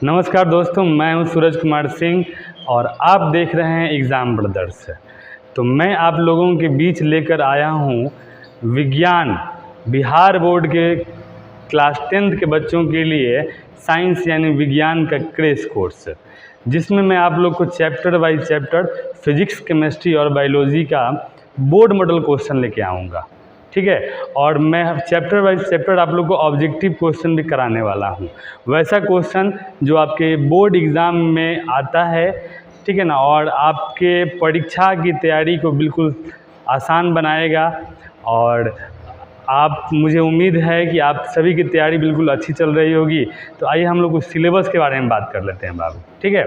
नमस्कार दोस्तों, मैं हूं सूरज कुमार सिंह और आप देख रहे हैं एग्ज़ाम ब्रदर्स। तो मैं आप लोगों के बीच लेकर आया हूं विज्ञान बिहार बोर्ड के क्लास 10th के बच्चों के लिए साइंस यानी विज्ञान का क्रैश कोर्स, जिसमें मैं आप लोग को chapter by chapter physics, chemistry और बायोलॉजी का बोर्ड मॉडल क्वेश्चन लेके आऊँगा। ठीक है, और मैं चैप्टर बाय चैप्टर आप लोग को ऑब्जेक्टिव क्वेश्चन भी कराने वाला हूँ, वैसा क्वेश्चन जो आपके बोर्ड एग्ज़ाम में आता है। ठीक है ना, और आपके परीक्षा की तैयारी को बिल्कुल आसान बनाएगा। और मुझे उम्मीद है कि आप सभी की तैयारी बिल्कुल अच्छी चल रही होगी। तो आइए हम लोग उस सिलेबस के बारे में बात कर लेते हैं बाबू। ठीक है,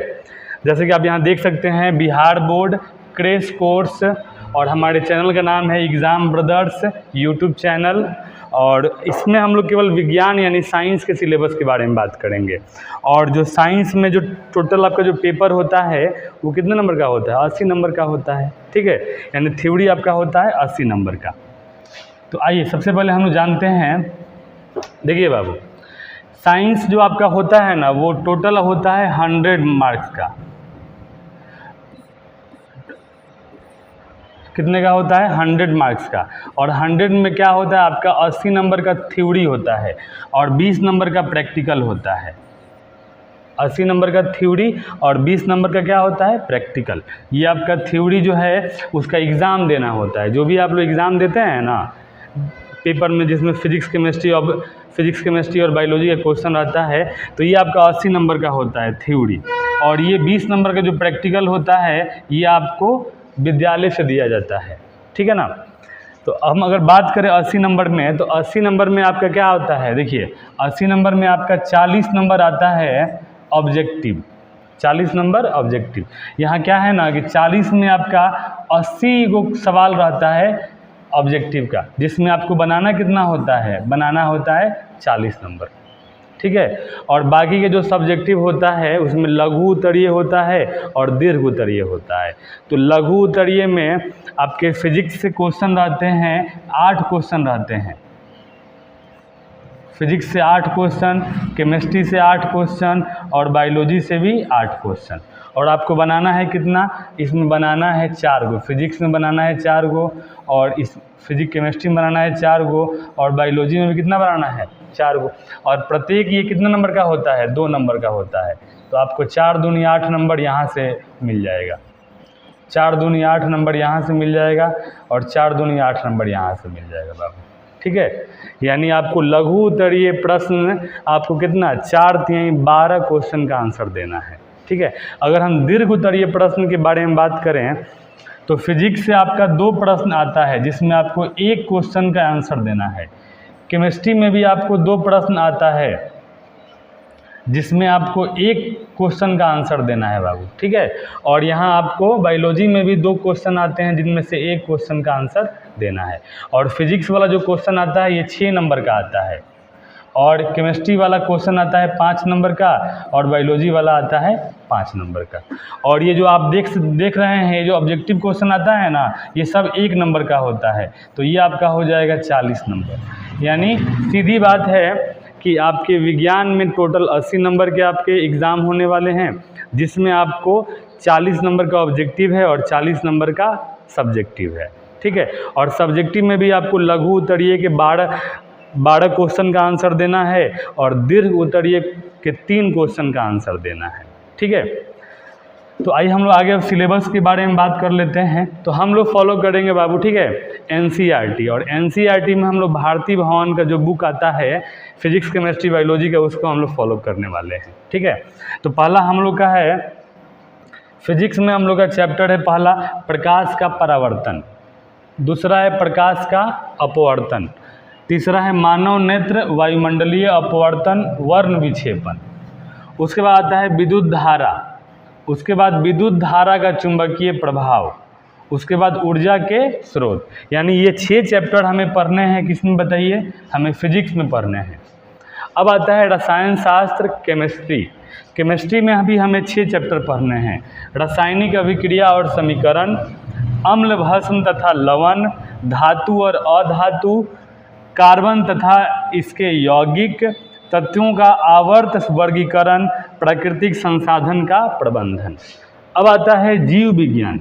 जैसे कि आप यहाँ देख सकते हैं बिहार बोर्ड क्रैश कोर्स, और हमारे चैनल का नाम है एग्ज़ाम ब्रदर्स यूट्यूब चैनल। और इसमें हम लोग केवल विज्ञान यानी साइंस के सिलेबस के बारे में बात करेंगे। और जो साइंस में जो टोटल आपका जो पेपर होता है वो कितने नंबर का होता है? 80 नंबर का होता है। ठीक है, यानी थ्योरी आपका होता है 80 नंबर का। तो आइए सबसे पहले हम लोग जानते हैं, देखिए बाबू, साइंस जो आपका होता है ना वो टोटल होता है 100 मार्क्स का। कितने का होता है? 100 मार्क्स का। और 100 में क्या होता है आपका? 80 नंबर का थ्योरी होता है और 20 नंबर का प्रैक्टिकल होता है। 80 नंबर का थ्योरी और 20 नंबर का क्या होता है? प्रैक्टिकल। ये आपका थ्योरी जो है उसका एग्ज़ाम देना होता है। जो भी आप लोग एग्ज़ाम देते हैं ना पेपर में, जिसमें फिजिक्स केमिस्ट्री और बायोलॉजी का क्वेश्चन रहता है, तो ये आपका 80 नंबर का होता है थ्योरी। और ये 20 नंबर का जो प्रैक्टिकल होता है ये आपको विद्यालय से दिया जाता है। ठीक है ना। तो हम अगर बात करें 80 नंबर में, तो 80 नंबर में आपका क्या होता है? देखिए 80 नंबर में आपका 40 नंबर आता है ऑब्जेक्टिव। 40 number objective. यहाँ क्या है ना कि 40 में आपका 80 को सवाल रहता है ऑब्जेक्टिव का, जिसमें आपको बनाना कितना होता है? बनाना होता है 40 नंबर। ठीक है, और बाकी के जो सब्जेक्टिव होता है उसमें लघु उत्तरीय होता है और दीर्घ उत्तरीय होता है। तो लघु उत्तरीय में आपके फिजिक्स से क्वेश्चन रहते हैं, 8 क्वेश्चन रहते हैं। फिजिक्स से 8 क्वेश्चन, केमिस्ट्री से 8 क्वेश्चन और बायोलॉजी से भी 8 क्वेश्चन। और आपको बनाना है कितना? इसमें बनाना है 4 गो। फिजिक्स में बनाना है 4 गो, और इस फिजिक्स केमिस्ट्री में बनाना है 4 गो, और बायोलॉजी में भी कितना बनाना है? 4 गो। और प्रत्येक ये कितने नंबर का होता है? 2 नंबर का होता है। तो आपको 4 दूनी 8 नंबर यहाँ से मिल जाएगा। 4 दूनी 8 नंबर यहाँ से मिल जाएगा और 4 दूनी 8 नंबर यहाँ से मिल जाएगा बाबू। ठीक है, यानी आपको लघु उत्तरीय प्रश्न आपको कितना? 4 तिहाई 12 क्वेश्चन का आंसर देना है। ठीक है, अगर हम दीर्घ उत्तरीय प्रश्न के बारे में बात करें तो फिजिक्स से आपका 2 प्रश्न आता है जिसमें आपको 1 क्वेश्चन का आंसर देना है। केमिस्ट्री में भी आपको 2 प्रश्न आता है जिसमें आपको 1 क्वेश्चन का आंसर देना है बाबू। ठीक है, और यहाँ आपको बायोलॉजी में भी 2 क्वेश्चन आते हैं जिनमें से 1 क्वेश्चन का आंसर देना है। और फिजिक्स वाला जो क्वेश्चन आता है ये 6 नंबर का आता है, और केमिस्ट्री वाला क्वेश्चन आता है 5 नंबर का, और बायोलॉजी वाला आता है 5 नंबर का। और ये जो आप देख रहे हैं, जो ऑब्जेक्टिव क्वेश्चन आता है ना, ये सब 1 नंबर का होता है। तो ये आपका हो जाएगा 40 नंबर। यानी सीधी बात है कि आपके विज्ञान में टोटल 80 नंबर के आपके एग्ज़ाम होने वाले हैं, जिसमें आपको 40 नंबर का ऑब्जेक्टिव है और 40 नंबर का सब्जेक्टिव है। ठीक है, और सब्जेक्टिव में भी आपको लघु उत्तरीय के 12 क्वेश्चन का आंसर देना है और दीर्घ उत्तरीय के 3 क्वेश्चन का आंसर देना है। ठीक है, तो आइए हम लोग आगे अब सिलेबस के बारे में बात कर लेते हैं। तो हम लोग फॉलो करेंगे बाबू, ठीक है, NCERT। और NCERT में हम लोग भारती भवन का जो बुक आता है फिजिक्स केमिस्ट्री बायोलॉजी का, उसको हम लोग फॉलो करने वाले हैं। ठीक है, तो पहला हम लोग का है फिजिक्स में हम लोग का चैप्टर है पहला प्रकाश का परावर्तन, दूसरा है प्रकाश का अपवर्तन, तीसरा है मानव नेत्र वायुमंडलीय अपवर्तन वर्ण विक्षेपण। उसके बाद आता है विद्युत धारा, उसके बाद विद्युत धारा का चुंबकीय प्रभाव, उसके बाद ऊर्जा के स्रोत। यानी ये 6 चैप्टर हमें पढ़ने हैं। किसमें बताइए? हमें फिजिक्स में पढ़ने हैं। अब आता है रसायन शास्त्र केमिस्ट्री। केमिस्ट्री में अभी हमें 6 चैप्टर पढ़ने हैं। रासायनिक अभिक्रिया और समीकरण, अम्ल भस्म तथा लवण, धातु और अधातु, कार्बन तथा इसके यौगिक, तथ्यों का आवर्त वर्गीकरण, प्राकृतिक संसाधन का प्रबंधन। अब आता है जीव विज्ञान,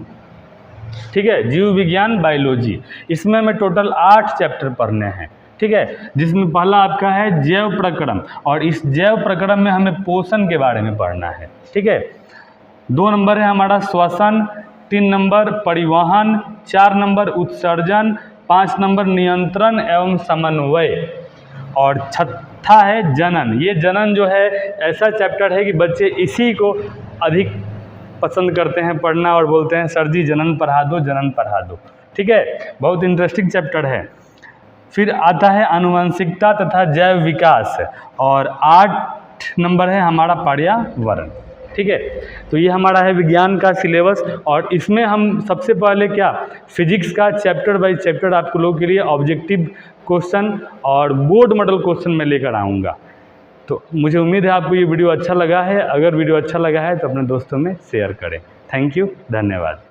ठीक है, जीव विज्ञान बायोलॉजी। इसमें हमें टोटल 8 चैप्टर पढ़ने हैं, ठीक है, जिसमें पहला आपका है जैव प्रक्रम, और इस जैव प्रक्रम में हमें पोषण के बारे में पढ़ना है, ठीक है। 2 नंबर है हमारा श्वसन, 3 नंबर परिवहन, 4 नंबर उत्सर्जन, 5 नंबर नियंत्रण एवं समन्वय, और छठा है जनन। ये जनन जो है ऐसा चैप्टर है कि बच्चे इसी को अधिक पसंद करते हैं पढ़ना और बोलते हैं सर जी जनन पढ़ा दो, जनन पढ़ा दो, ठीक है, बहुत इंटरेस्टिंग चैप्टर है। फिर आता है आनुवंशिकता तथा जैव विकास, और 8 नंबर है हमारा पर्यावरण, ठीक है। तो ये हमारा है विज्ञान का सिलेबस, और इसमें हम सबसे पहले क्या फिजिक्स का चैप्टर बाय चैप्टर आपको लोगों के लिए ऑब्जेक्टिव क्वेश्चन और बोर्ड मॉडल क्वेश्चन में लेकर आऊँगा। तो मुझे उम्मीद है आपको ये वीडियो अच्छा लगा है। अगर वीडियो अच्छा लगा है तो अपने दोस्तों में शेयर करें। थैंक यू, धन्यवाद।